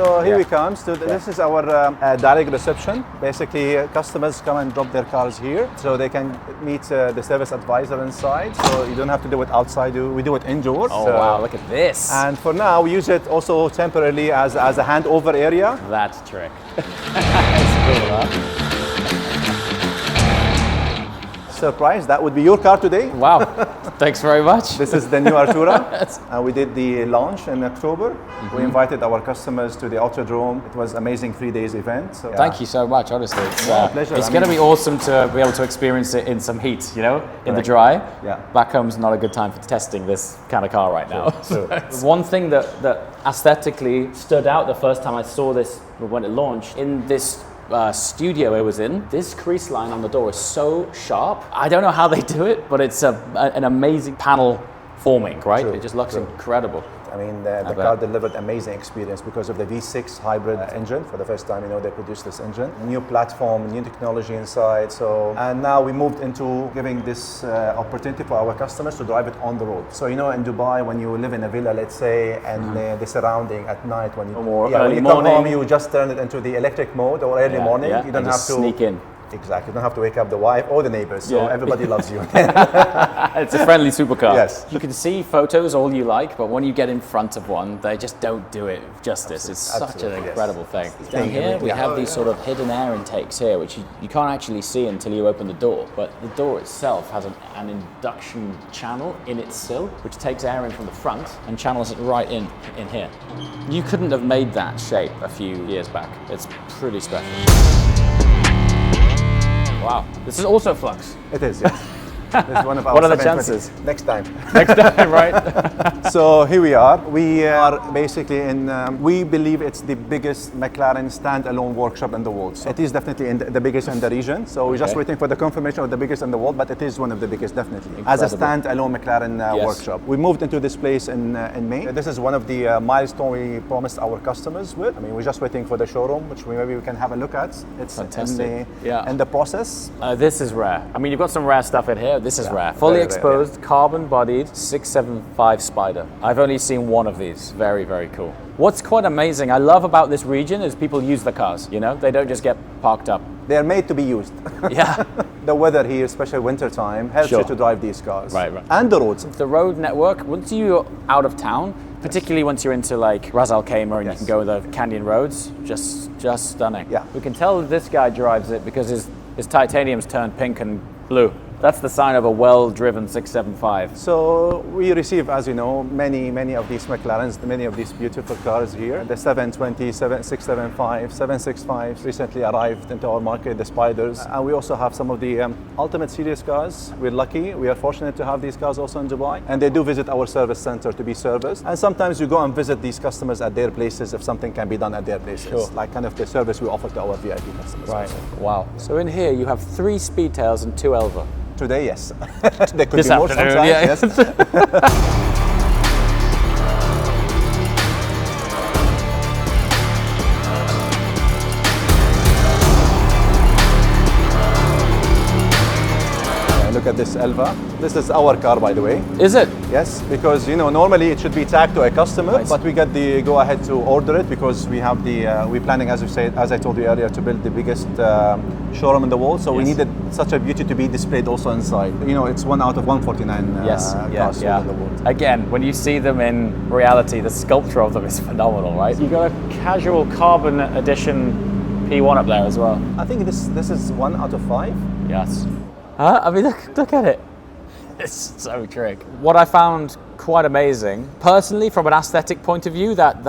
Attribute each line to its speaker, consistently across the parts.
Speaker 1: So here we come. So this is our direct reception. Basically, customers come and drop their cars here, so they can meet the service advisor inside. So you don't have to do it outside. We do it indoors.
Speaker 2: Oh wow! Look at this.
Speaker 1: And for now, we use it also temporarily as a handover area.
Speaker 2: That's a trick. That's cool, huh?
Speaker 1: Surprise, that would be your car today.
Speaker 2: Wow, thanks very much.
Speaker 1: This is the new Artura. We did the launch in October. We invited our customers to the Autodrome. It was an amazing 3 days event. So,
Speaker 2: Thank you so much, honestly. It's,
Speaker 1: pleasure.
Speaker 2: It's going to be awesome to be able to experience it in some heat, you know, in the dry.
Speaker 1: Yeah.
Speaker 2: Back home's not a good time for testing this kind of car right now.
Speaker 1: True.
Speaker 2: One thing that aesthetically stood out the first time I saw this when it launched, in this studio it was in, this crease line on the door is so sharp. I don't know how they do it, but it's an amazing panel forming, right?
Speaker 1: True,
Speaker 2: it just looks incredible.
Speaker 1: I mean, the car delivered amazing experience because of the V6 hybrid engine. For the first time, they produced this engine. New platform, new technology inside. And now we moved into giving this opportunity for our customers to drive it on the road. So, in Dubai, when you live in a villa, let's say, and the surrounding at night, when you come home, you just turn it into the electric mode or early morning. You don't have to
Speaker 2: sneak in.
Speaker 1: Exactly. You don't have to wake up the wife or the neighbors, so everybody loves you.
Speaker 2: It's a friendly supercar.
Speaker 1: Yes.
Speaker 2: You can see photos all you like, but when you get in front of one, they just don't do it justice. It's such an incredible thing. Down here, we have these sort of hidden air intakes here, which you can't actually see until you open the door. But the door itself has an induction channel in its sill, which takes air in from the front and channels it right in here. You couldn't have made that shape a few years back. It's pretty special. Wow, this is also flux.
Speaker 1: It is, yes. This is one of our
Speaker 2: What are the chances?
Speaker 1: Next time.
Speaker 2: Next time, right?
Speaker 1: So here we are. We are basically we believe it's the biggest McLaren standalone workshop in the world. So it is definitely the biggest in the region. So we're just waiting for the confirmation of the biggest in the world, but it is one of the biggest, definitely. Incredible. As a standalone McLaren workshop. We moved into this place in May. This is one of the milestones we promised our customers with. I mean, we're just waiting for the showroom, which maybe we can have a look at. It's
Speaker 2: fantastic.
Speaker 1: In the process.
Speaker 2: This is rare. I mean, you've got some rare stuff in here. This is rare. Fully exposed, carbon-bodied 675 Spider. I've only seen one of these. Very, very cool. What's quite amazing, I love about this region is people use the cars, They don't just get parked up.
Speaker 1: They're made to be used.
Speaker 2: Yeah.
Speaker 1: The weather here, especially winter time, helps you to drive these cars.
Speaker 2: Right.
Speaker 1: And the roads.
Speaker 2: The road network, once you're out of town, particularly once you're into like Ras Al Khaimah and you can go the canyon roads, just stunning.
Speaker 1: Yeah.
Speaker 2: We can tell that this guy drives it because his titanium's turned pink and blue. That's the sign of a well-driven 675.
Speaker 1: So we receive, as you know, many of these McLarens, many of these beautiful cars here. The 720, 675, 765 recently arrived into our market, the Spiders. And we also have some of the Ultimate Series cars. We're lucky, we are fortunate to have these cars also in Dubai. And they do visit our service center to be serviced. And sometimes we go and visit these customers at their places if something can be done at their places. Like kind of the service we offer to our VIP customers.
Speaker 2: Right, wow. So in here you have 3 Speedtails and 2 Elva.
Speaker 1: Today, yes. There could
Speaker 2: This
Speaker 1: be more sometimes, yes. Look at this Elva. This is our car, by the way.
Speaker 2: Is it?
Speaker 1: Yes, because normally it should be tagged to a customer, but we got the go ahead to order it because we have we're planning, as I told you earlier, to build the biggest showroom in the world. So we needed such a beauty to be displayed also inside. It's 1 out of 149 cars in the world.
Speaker 2: Again, when you see them in reality, the sculpture of them is phenomenal, right? You got a casual carbon edition P1 up there as well.
Speaker 1: I think this is 1 out of 5.
Speaker 2: Yes. I mean, look at it. It's so trick. What I found quite amazing, personally, from an aesthetic point of view, that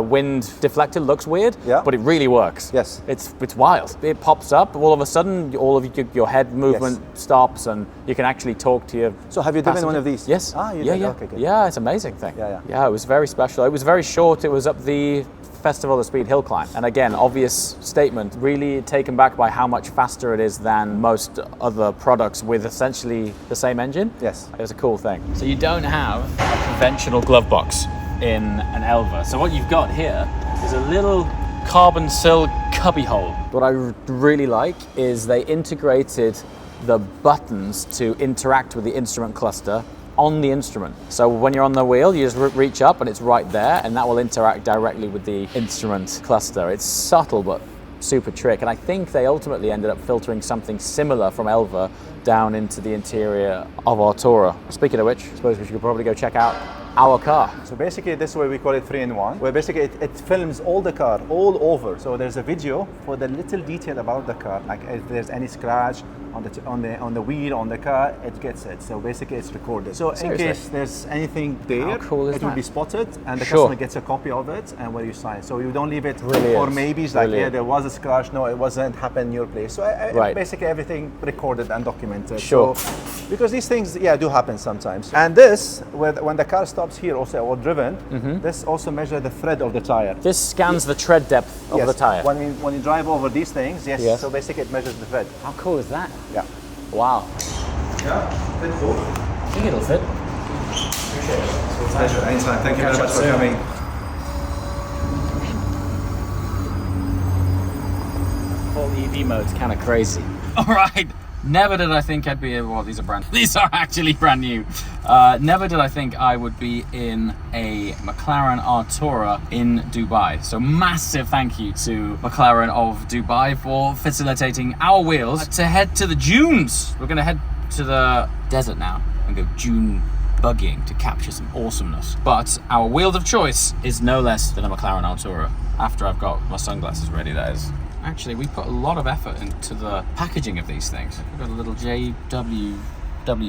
Speaker 2: wind deflector looks weird, but it really works.
Speaker 1: Yes.
Speaker 2: It's wild. It pops up, all of a sudden, all of your head movement stops, and you can actually talk to your
Speaker 1: So have you driven one of these?
Speaker 2: Yes.
Speaker 1: You did?
Speaker 2: Yeah.
Speaker 1: Okay, good.
Speaker 2: Yeah, it's an amazing thing.
Speaker 1: Yeah.
Speaker 2: It was very special. It was very short. It was up the Festival of Speed hill climb. And again, obvious statement, really taken back by how much faster it is than most other products with essentially the same engine.
Speaker 1: Yes.
Speaker 2: It was a cool thing. So you don't have a conventional glove box in an Elva. So what you've got here is a little carbon sill cubby hole. What I really like is they integrated the buttons to interact with the instrument cluster on the instrument. So when you're on the wheel, you just reach up and it's right there, and that will interact directly with the instrument cluster. It's subtle, but super trick. And I think they ultimately ended up filtering something similar from Elva down into the interior of Artura. Speaking of which, I suppose we should probably go check out our car.
Speaker 1: So basically this way we call it 3-in-1, where basically it films all the car all over. So there's a video for the little detail about the car, like if there's any scratch on the wheel on the car, it gets it. So basically it's recorded. So
Speaker 2: Seriously?
Speaker 1: in case there's anything there,
Speaker 2: How cool is
Speaker 1: it will
Speaker 2: that?
Speaker 1: be spotted, and the
Speaker 2: Sure.
Speaker 1: customer gets a copy of it, and where you sign. So you don't leave it
Speaker 2: Brilliant.
Speaker 1: for maybes, like
Speaker 2: Brilliant.
Speaker 1: yeah, there was a scratch, no, it wasn't happened in your place. So
Speaker 2: Right.
Speaker 1: basically everything recorded and documented.
Speaker 2: Sure.
Speaker 1: So, because these things, yeah, do happen sometimes. And this, when the car stops here also or driven, this also measures the tread of the tire.
Speaker 2: This scans the tread depth of
Speaker 1: Yes.
Speaker 2: the tire.
Speaker 1: When you drive over these things, yes,
Speaker 2: Yes.
Speaker 1: so basically it measures the tread.
Speaker 2: How cool is that?
Speaker 1: Yeah.
Speaker 2: Wow.
Speaker 1: Yeah, pretty cool.
Speaker 2: I think it'll fit.
Speaker 1: Appreciate it. It's a pleasure. Anytime. Thank you very much for coming.
Speaker 2: Full EV mode's kind of crazy. All right. Never did I think I'd be able. Well, these are actually brand new. Never did I think I would be in a McLaren Artura in Dubai. So massive thank you to McLaren of Dubai for facilitating our wheels to head to the dunes. We're gonna head to the desert now and go dune buggying to capture some awesomeness. But our wheel of choice is no less than a McLaren Artura. After I've got my sunglasses ready, that is. Actually, we put a lot of effort into the packaging of these things. We've got a little JW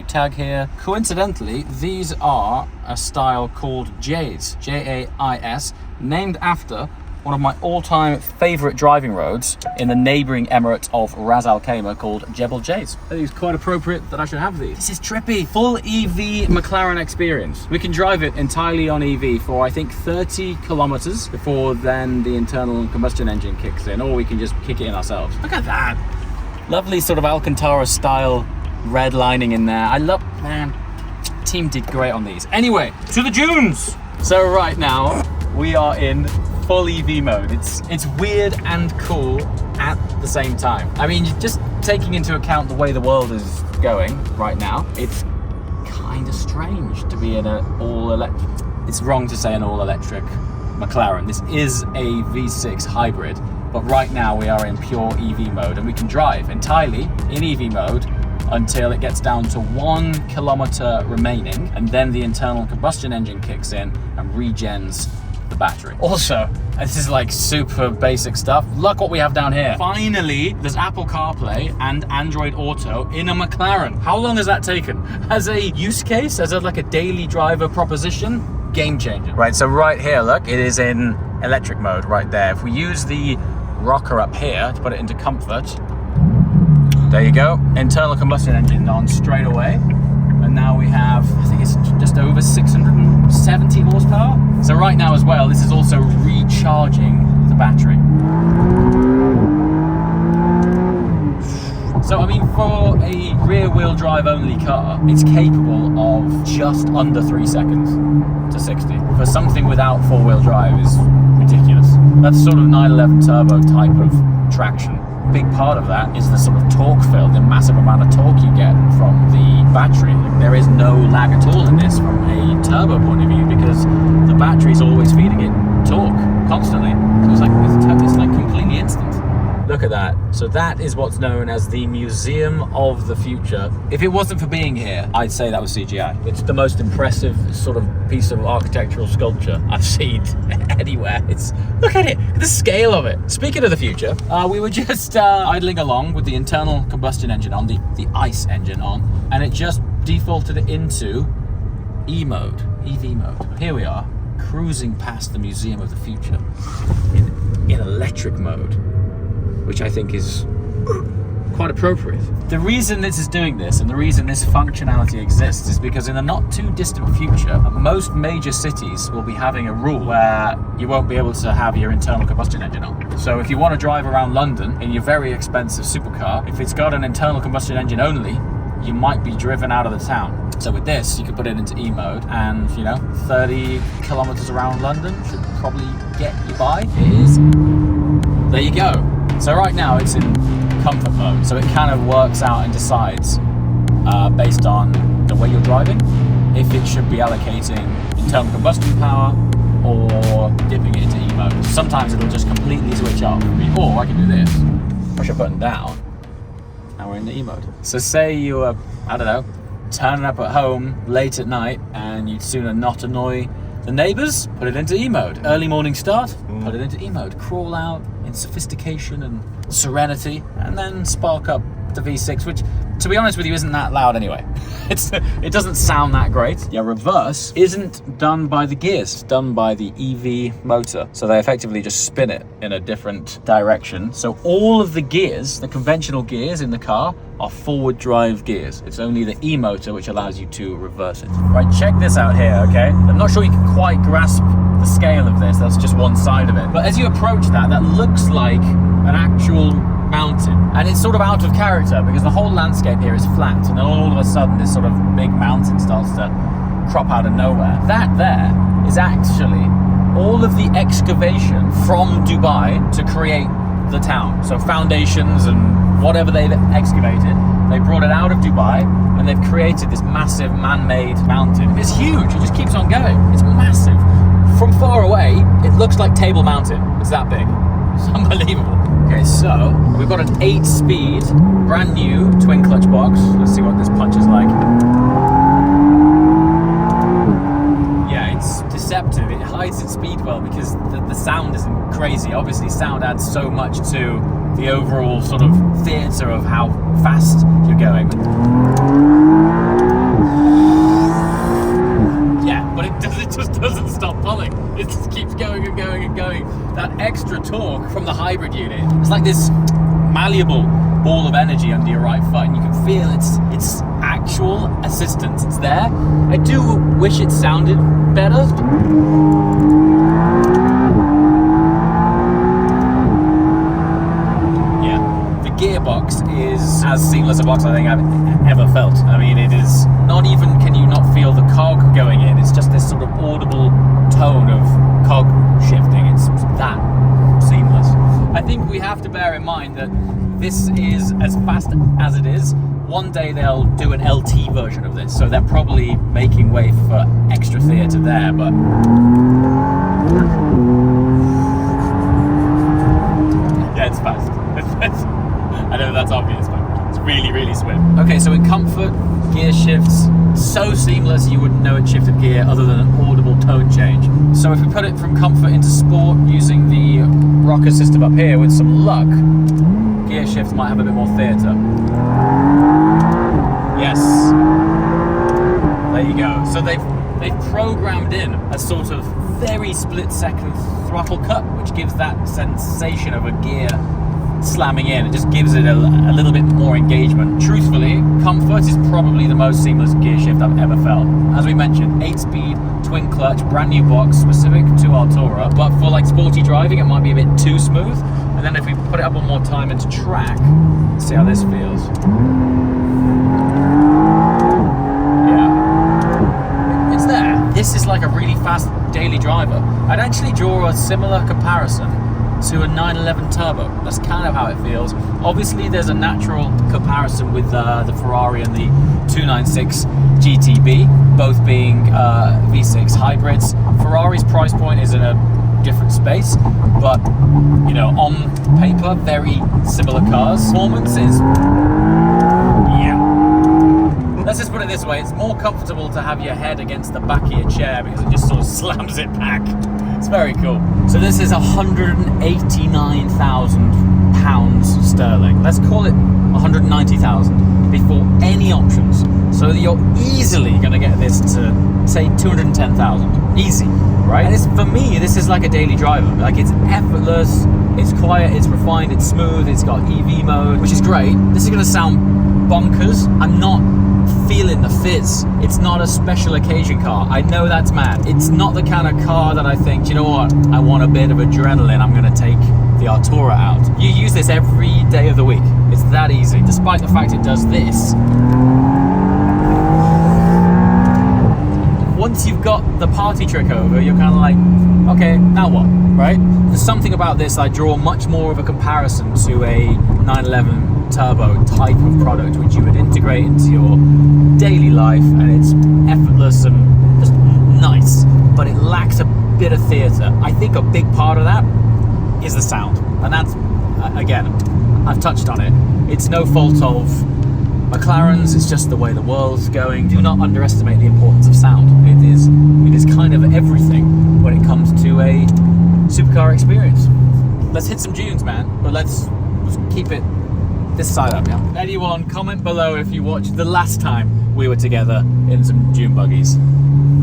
Speaker 2: tag here. Coincidentally, these are a style called Jais, J-A-I-S, named after one of my all-time favorite driving roads in the neighboring emirate of Ras Al Khaimah called Jebel Jais. I think it's quite appropriate that I should have these. This is trippy. Full EV McLaren experience. We can drive it entirely on EV for I think 30 kilometers before then the internal combustion engine kicks in, or we can just kick it in ourselves. Look at that. Lovely sort of Alcantara style red lining in there. I love, man, team did great on these. Anyway, to the dunes. So right now we are in full EV mode. It's weird and cool at the same time. I mean, just taking into account the way the world is going right now, it's kind of strange to be in an all-electric. It's wrong to say an all-electric McLaren. This is a V6 hybrid, but right now we are in pure EV mode, and we can drive entirely in EV mode until it gets down to 1 kilometer remaining, and then the internal combustion engine kicks in and regens the battery. Also, this is like super basic stuff. Look what we have down here. Finally, there's Apple CarPlay and Android Auto in a McLaren. How long has that taken? As a use case, as like a daily driver proposition, game changer. Right, so right here, look, it is in electric mode right there. If we use the rocker up here to put it into comfort, there you go. Internal combustion engine on straight away. And now we have, I think it's just over 670 horsepower. So right now as well, this is also recharging the battery. So I mean, for a rear wheel drive only car, it's capable of just under 3 seconds to 60. For something without four wheel drive is ridiculous. That's sort of 911 turbo type of traction. Big part of that is the sort of torque fill, the massive amount of torque you get from the battery. There is no lag at all in this from a turbo point of view because the battery is always feeding it torque constantly. So it's like completely instant. Look at that. So that is what's known as the Museum of the Future. If it wasn't for being here, I'd say that was CGI. It's the most impressive sort of piece of architectural sculpture I've seen anywhere. Look at it, the scale of it. Speaking of the future, we were just idling along with the internal combustion engine on, the ICE engine on, and it just defaulted it into E mode, EV mode. Here we are, cruising past the Museum of the Future in electric mode, which I think is quite appropriate. The reason this is doing this and the reason this functionality exists is because in the not too distant future, most major cities will be having a rule where you won't be able to have your internal combustion engine on. So if you want to drive around London in your very expensive supercar, if it's got an internal combustion engine only, you might be driven out of the town. So with this, you can put it into E mode and, 30 kilometers around London should probably get you by. There you go. So right now it's in comfort mode, so it kind of works out and decides based on the way you're driving if it should be allocating internal combustion power or dipping it into E-mode. Sometimes it'll just completely switch off. Or I can do this, push a button down, and we're in the E-mode. So say you were, I don't know, turning up at home late at night and you'd sooner not annoy the neighbours, put it into E-mode. Early morning start, put it into E-mode. Crawl out in sophistication and serenity, and then spark up the V6, which, to be honest with you, isn't that loud anyway. It doesn't sound that great. Yeah, reverse isn't done by the gears, it's done by the EV motor. So they effectively just spin it in a different direction. So all of the gears, the conventional gears in the car, are forward drive gears. It's only the E-motor which allows you to reverse it. Right, check this out here, okay? I'm not sure you can quite grasp the scale of this, that's just one side of it. But as you approach that, that looks like an actual mountain. And it's sort of out of character because the whole landscape here is flat, and then all of a sudden this sort of big mountain starts to crop out of nowhere. That there is actually all of the excavation from Dubai to create the town. So foundations and whatever they've excavated, they brought it out of Dubai and they've created this massive man-made mountain. It's huge, it just keeps on going. It's massive. From far away, it looks like Table Mountain. It's that big. It's unbelievable. Okay, so we've got an 8-speed, brand new twin clutch box. Let's see what this punch is like. Yeah, it's deceptive. It hides its speed well because the sound isn't crazy. Obviously, sound adds so much to the overall sort of theatre of how fast you're going. Yeah, but it just doesn't stop pulling. It just keeps going and going and going. That extra torque from the hybrid unit, it's like this malleable ball of energy under your right foot, and you can feel its actual assistance. It's there. I do wish it sounded better. Gearbox is as seamless a box I think I've ever felt. I mean, it is not even, can you not feel the cog going in, it's just this sort of audible tone of cog shifting. It's that seamless. I think we have to bear in mind that this is as fast as it is. One day they'll do an LT version of this, so they're probably making way for extra theatre there, but yeah, it's fast. I know that's obvious, but it's really, really swift. Okay, so in comfort, gear shifts so seamless you wouldn't know it shifted gear other than an audible tone change. So if we put it from comfort into sport using the rocker system up here, with some luck, gear shifts might have a bit more theatre. Yes. There you go. So they've programmed in a sort of very split-second throttle cut, which gives that sensation of a gear slamming in. It just gives it a little bit more engagement. Truthfully, comfort is probably the most seamless gear shift I've ever felt. As we mentioned, 8-speed, twin clutch, brand new box, specific to Artura, but for like sporty driving it might be a bit too smooth. And then if we put it up one more time into track, let's see how this feels. Yeah. It's there. This is like a really fast daily driver. I'd actually draw a similar comparison to a 911 Turbo. That's kind of how it feels. Obviously there's a natural comparison with the Ferrari and the 296 GTB, both being V6 hybrids. Ferrari's price point is in a different space, but you know, on paper, very similar cars. Performance is, yeah. Let's just put it this way, it's more comfortable to have your head against the back of your chair because it just sort of slams it back. It's very cool. So this is £189,000 sterling. Let's call it 190,000 before any options. So you're easily going to get this to say 210,000. Easy, right? And it's, for me, this is like a daily driver. Like, it's effortless, it's quiet, it's refined, it's smooth, it's got EV mode, which is great. This is going to sound bonkers. I'm not feeling the fizz. It's not a special occasion car. I know that's mad. It's not the kind of car that I think, you know what, I want a bit of adrenaline, I'm going to take the Artura out. You use this every day of the week. It's that easy, despite the fact it does this. once you've got the party trick over, you're kind of like, okay, now what, right? There's something about this I draw much more of a comparison to a 911 turbo type of product, which you would integrate into your daily life, and it's effortless and just nice, but it lacks a bit of theatre. I think a big part of that is the sound, and that's, again, I've touched on it. It's no fault of McLaren's, it's just the way the world's going. Do not underestimate the importance of sound. It is kind of everything when it comes to a supercar experience. Let's hit some dunes, man, but let's keep it this side up, yeah? Anyone, comment below if you watched the last time we were together in some dune buggies.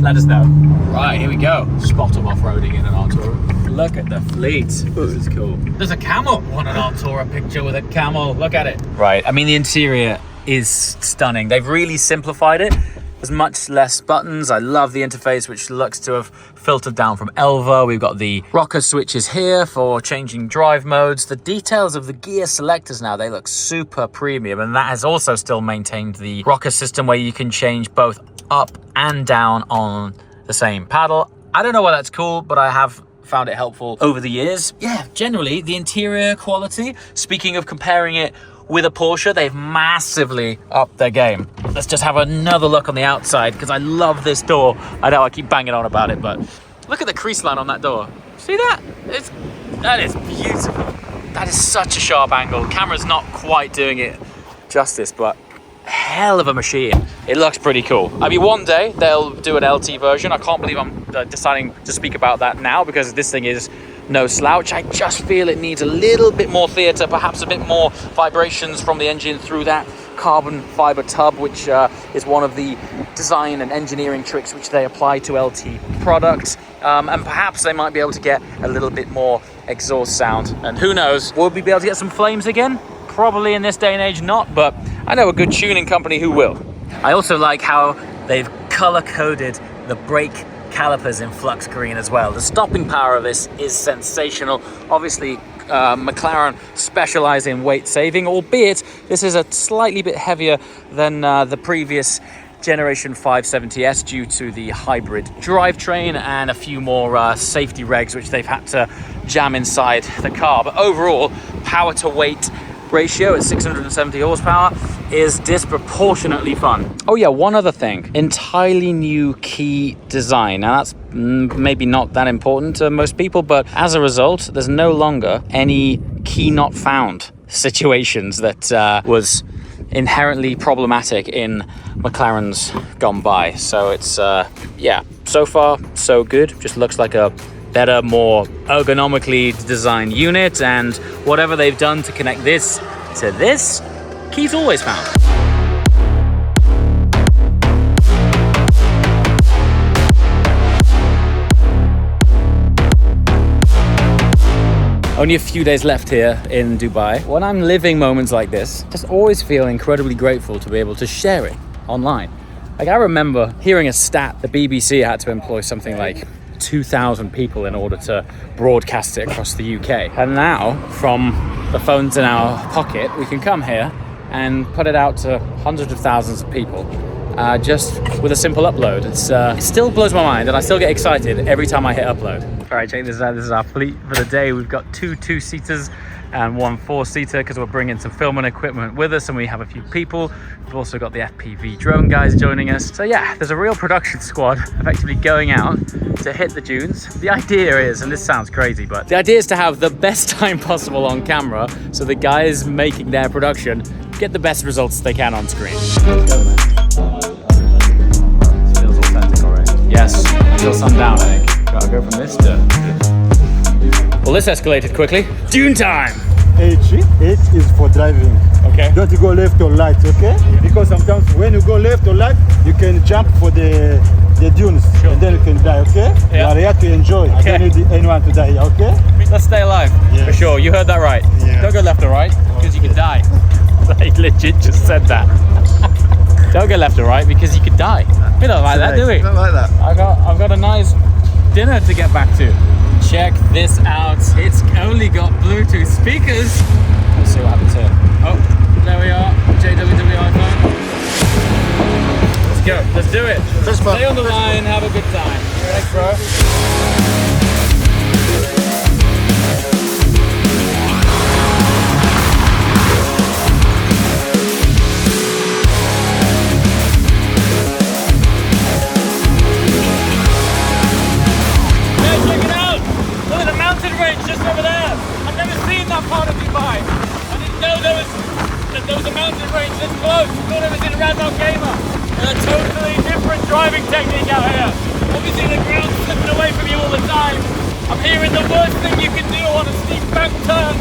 Speaker 2: Let us know. Right, here we go. Spot of off-roading in an Artura. Look at the fleet. This is cool. There's a camel. Want an Artura picture with a camel. Look at it. Right, I mean, the interior is stunning. They've really simplified it. There's much less buttons. I love the interface, which looks to have filtered down from Elva. We've got the rocker switches here for changing drive modes. The details of the gear selectors now, they look super premium, and that has also still maintained the rocker system where you can change both up and down on the same paddle. I don't know why that's cool, but I have found it helpful over the years. Yeah, generally, the interior quality, speaking of comparing it with a Porsche, they've massively upped their game. Let's just have another look on the outside, because I love this door. I know I keep banging on about it, but look at the crease line on that door. See that? That is beautiful. That is such a sharp angle. Camera's not quite doing it justice, but hell of a machine. It looks pretty cool. I mean, one day they'll do an LT version. I can't believe I'm deciding to speak about that now, because this thing is no slouch. I just feel it needs a little bit more theatre, perhaps a bit more vibrations from the engine through that carbon fiber tub, which is one of the design and engineering tricks which they apply to LT products. And perhaps they might be able to get a little bit more exhaust sound. And who knows, will we be able to get some flames again? Probably in this day and age not, but I know a good tuning company who will. I also like how they've color-coded the brake calipers in flux green as well. The stopping power of this is sensational. Obviously, McLaren specialize in weight saving, albeit this is a slightly bit heavier than the previous generation 570S due to the hybrid drivetrain and a few more safety regs which they've had to jam inside the car. But overall, power to weight ratio at 670 horsepower is disproportionately fun. Oh yeah, one other thing, entirely new key design. Now that's maybe not that important to most people, but as a result, there's no longer any key not found situations that was inherently problematic in McLaren's gone by. So it's, yeah, so far so good. Just looks like a better, more ergonomically designed unit, and whatever they've done to connect this to this, key's always found. Only a few days left here in Dubai. When I'm living moments like this, I just always feel incredibly grateful to be able to share it online. Like, I remember hearing a stat, the BBC had to employ something like 2,000 people in order to broadcast it across the UK. And now, from the phones in our pocket, we can come here and put it out to hundreds of thousands of people just with a simple upload. It still blows my mind, and I still get excited every time I hit upload. All right, check this out. This is our fleet for the day. We've got two two-seaters and one four-seater because we're bringing some filming equipment with us, and we have a few people. We've also got the FPV drone guys joining us. So yeah, there's a real production squad effectively going out to hit the dunes. The idea is, and this sounds crazy, but the idea is to have the best time possible on camera so the guys making their production get the best results they can on screen. Let's go, man. Feels authentic already. Yes, until sundown, I think. Gotta go from this to... Well, this escalated quickly. Dune time!
Speaker 3: H is for driving.
Speaker 2: Okay.
Speaker 3: Don't go left or right, okay? Because sometimes when you go left or right, you can jump for the dunes,
Speaker 2: sure, and
Speaker 3: then you can die, okay?
Speaker 2: Yeah.
Speaker 3: You are here to enjoy. Okay. I don't need anyone to die, okay?
Speaker 2: Let's stay alive. Yes. For sure, you heard that right.
Speaker 3: Yes.
Speaker 2: Don't go left or right, because you could die. They legit just said that. Don't go left or right, because you could die. We don't like that, do we?
Speaker 3: Don't like that.
Speaker 2: I've got a nice dinner to get back to. Check this out. It's only got Bluetooth speakers. Let's see what happens here. Oh, there we are. JWW iPhone. Let's go. Let's do it.
Speaker 3: First part.
Speaker 2: Stay on the line, have a good time. Thanks, bro. Hey, check it out! Look at the mountain range just over there. I've never seen that part of Dubai. I didn't know there was a mountain range this close. I thought it was in Ras Al Khaimah. A totally different driving technique out here. Obviously the ground's slipping away from you all the time. I'm hearing the worst thing you can do on a steep bank turn.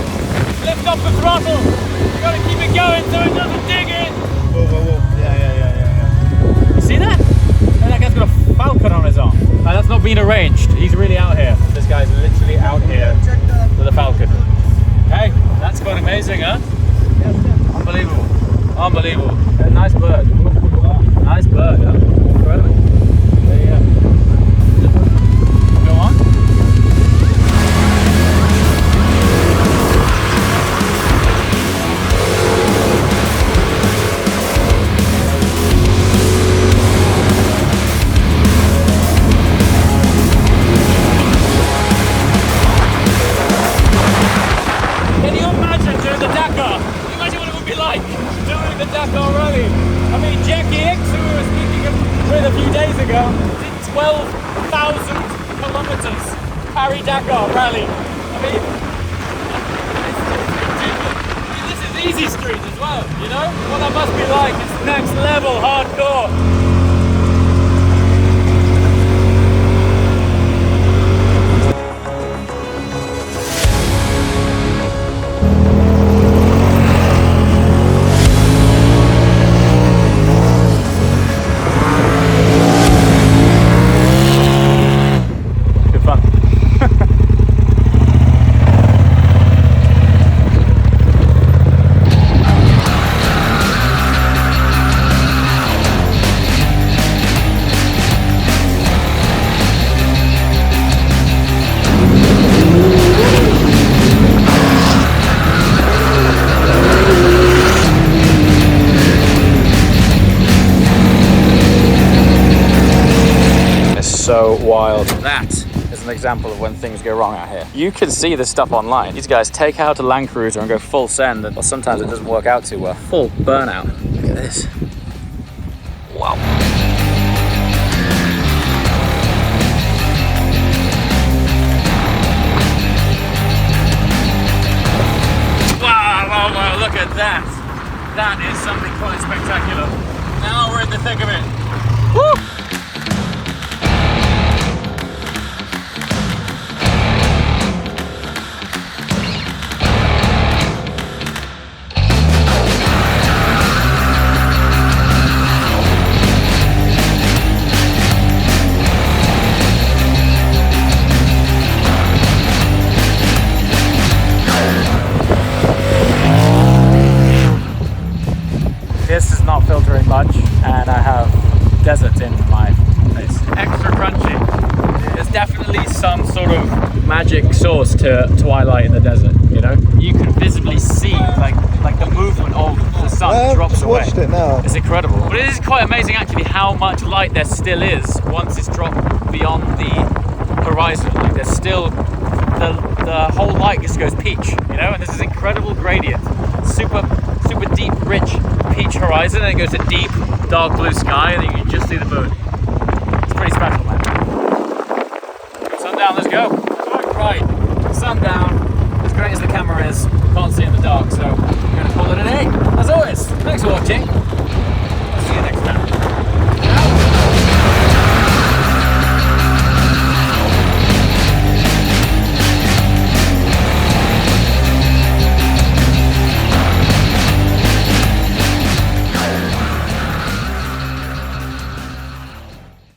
Speaker 2: Lift off the throttle. You gotta keep it going so it doesn't dig in.
Speaker 3: Whoa, whoa, whoa. Yeah.
Speaker 2: You see that? And that guy's got a falcon on his arm. That's not being arranged. He's really out here. This guy's literally out here with a falcon. Hey, that's quite amazing, huh? Unbelievable. Unbelievable. Yeah, nice bird. Nice bird. Huh? Incredible. There you go. Go on. Can you imagine doing the Dakar? Can you imagine what it would be like doing the Dakar rally? I mean, Jackie X, who we were speaking with a few days ago, did 12,000 kilometers Paris-Dakar rally. I mean, this is easy street as well, you know? What that must be like, it's next level hardcore. So wild. That is an example of when things go wrong out here. You can see this stuff online. These guys take out a Land Cruiser and go full send, and sometimes it doesn't work out too well. Full burnout. Look at this. Wow. Wow, look at that. That is something quite spectacular. Now we're in the thick of it. Woo! This is not filtering much, and I have desert in my face. Extra crunchy. There's definitely some sort of magic sauce to twilight in the desert, you know? You can visibly see like the movement of the sun drops away.
Speaker 1: I've watched it now.
Speaker 2: It's incredible. But it is quite amazing actually how much light there still is once it's dropped beyond the horizon. Like there's still, the whole light just goes peach, you know? And there's this incredible gradient. Super deep, rich peach horizon, and it goes to deep, dark blue sky, and then you can just see the moon. It's pretty special, man. Sundown, let's go. Right, sundown. As great as the camera is, can't see in the dark, so we're going to call it a day. As always, thanks for watching.